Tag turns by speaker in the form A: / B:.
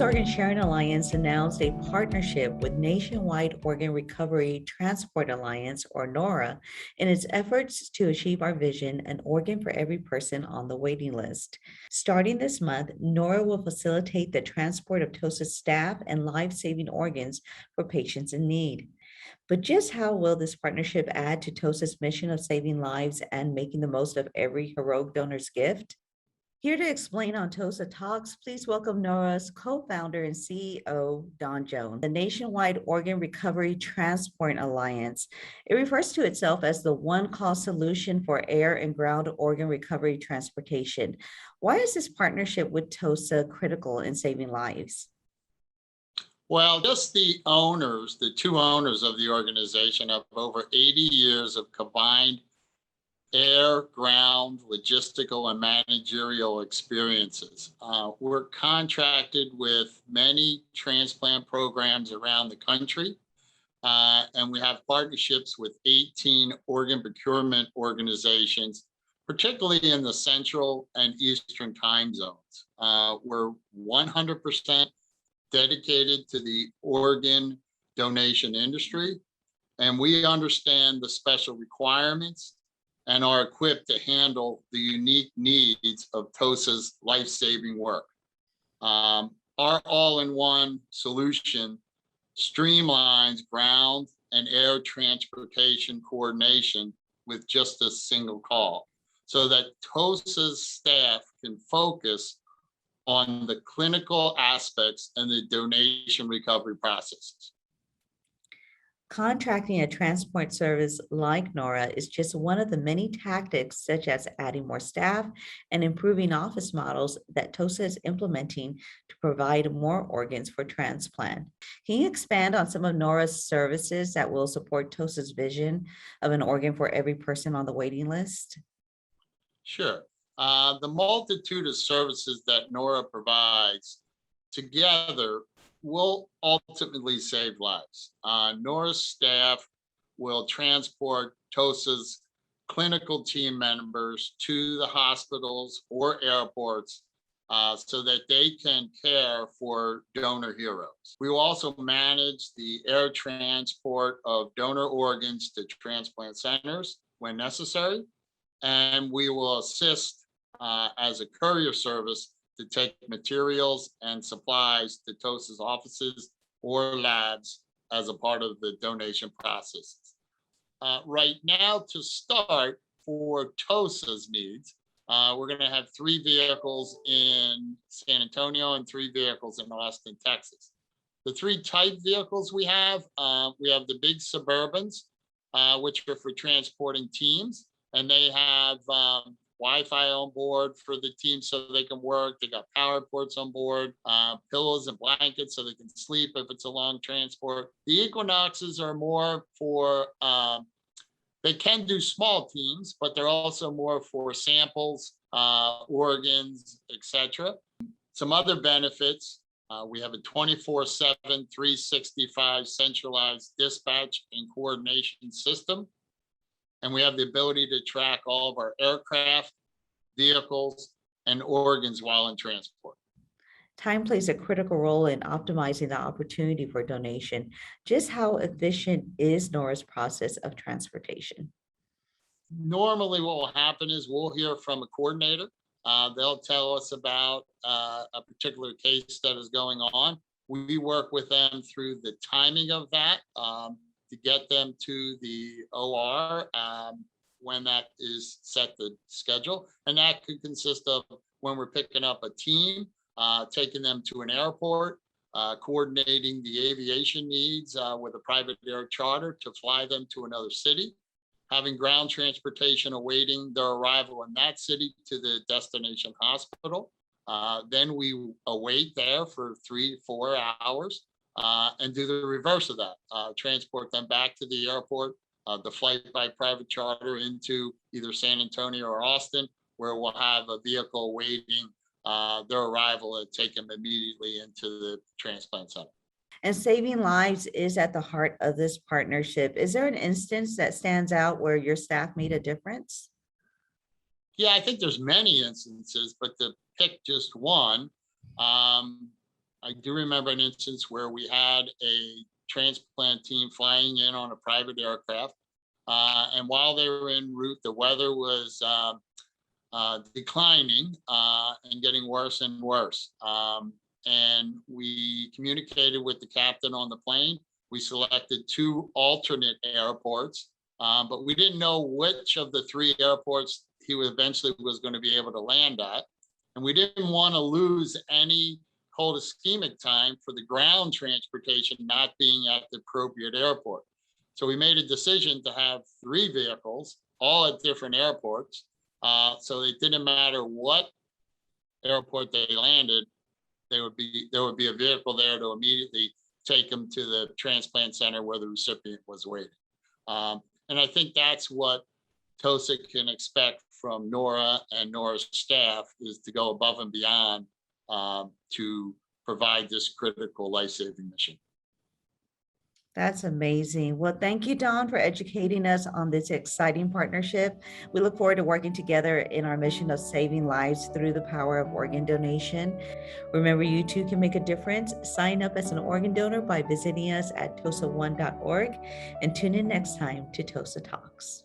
A: Organ Sharing Alliance announced a partnership with Nationwide Organ Recovery Transport Alliance, or NORA, in its efforts to achieve our vision, an organ for every person on the waiting list. Starting this month, NORA will facilitate the transport of TOSA staff and life-saving organs for patients in need. But just how will this partnership add to TOSA's mission of saving lives and making the most of every heroic donor's gift? Here to explain on TOSA Talks, please welcome NORA's co-founder and CEO, Don Jones. The Nationwide Organ Recovery Transport Alliance. It refers to itself as the one-call solution for air and ground organ recovery transportation. Why is this partnership with TOSA critical in saving lives?
B: Well, just the owners, the two owners of the organization, have over 80 years of combined air, ground, logistical, and managerial experiences. We're contracted with many transplant programs around the country, and we have partnerships with 18 organ procurement organizations, particularly in the central and eastern time zones. We're 100% dedicated to the organ donation industry, and we understand the special requirements and are equipped to handle the unique needs of TOSA's life-saving work. Our all-in-one solution streamlines ground and air transportation coordination with just a single call, so that TOSA's staff can focus on the clinical aspects and the donation recovery processes.
A: Contracting a transport service like NORA is just one of the many tactics, such as adding more staff and improving office models, that TOSA is implementing to provide more organs for transplant. Can you expand on some of NORA's services that will support TOSA's vision of an organ for every person on the waiting list?
B: Sure. The multitude of services that NORA provides together will ultimately save lives. NORA's staff will transport TOSA's clinical team members to the hospitals or airports so that they can care for donor heroes. We will also manage the air transport of donor organs to transplant centers when necessary, and we will assist as a courier service to take materials and supplies to TOSA's offices or labs as a part of the donation processes. Right now, to start, for TOSA's needs, we're going to have 3 vehicles in San Antonio and 3 vehicles in Austin, Texas. The 3 type vehicles we have the big Suburbans, which are for transporting teams, and they have Wi-Fi on board for the team so they can work. They got power ports on board, pillows and blankets so they can sleep if it's a long transport. The Equinoxes are more for, they can do small teams, but they're also more for samples, organs, etc. Some other benefits, we have a 24/7, 365 centralized dispatch and coordination system. And we have the ability to track all of our aircraft, vehicles, and organs while in transport.
A: Time plays a critical role in optimizing the opportunity for donation. Just how efficient is NORA's process of transportation?
B: Normally what will happen is we'll hear from a coordinator. They'll tell us about a particular case that is going on. We work with them through the timing of that. To get them to the OR when that is set the schedule. And that could consist of when we're picking up a team, taking them to an airport, coordinating the aviation needs with a private air charter to fly them to another city, having ground transportation awaiting their arrival in that city to the destination hospital. Then we await there for 3-4 hours. And do the reverse of that, transport them back to the airport, the flight by private charter into either San Antonio or Austin, where we'll have a vehicle waiting their arrival and take them immediately into the transplant center.
A: And saving lives is at the heart of this partnership. Is there an instance that stands out where your staff made a difference?
B: Yeah, I think there's many instances, but to pick just one, I do remember an instance where we had a transplant team flying in on a private aircraft. And while they were en route, the weather was declining and getting worse and worse. And we communicated with the captain on the plane. We selected two alternate airports, but we didn't know which of the three airports he was eventually was going to be able to land at. And we didn't want to lose any cold ischemic time for the ground transportation not being at the appropriate airport. So we made a decision to have three vehicles, all at different airports. So it didn't matter what airport they landed, there would be a vehicle there to immediately take them to the transplant center where the recipient was waiting. And I think that's what TOSA can expect from NORA and NORA's staff is to go above and beyond to provide this critical life-saving mission.
A: That's amazing. Well, thank you, Don, for educating us on this exciting partnership. We look forward to working together in our mission of saving lives through the power of organ donation. Remember, you too can make a difference. Sign up as an organ donor by visiting us at tosa1.org and tune in next time to TOSA Talks.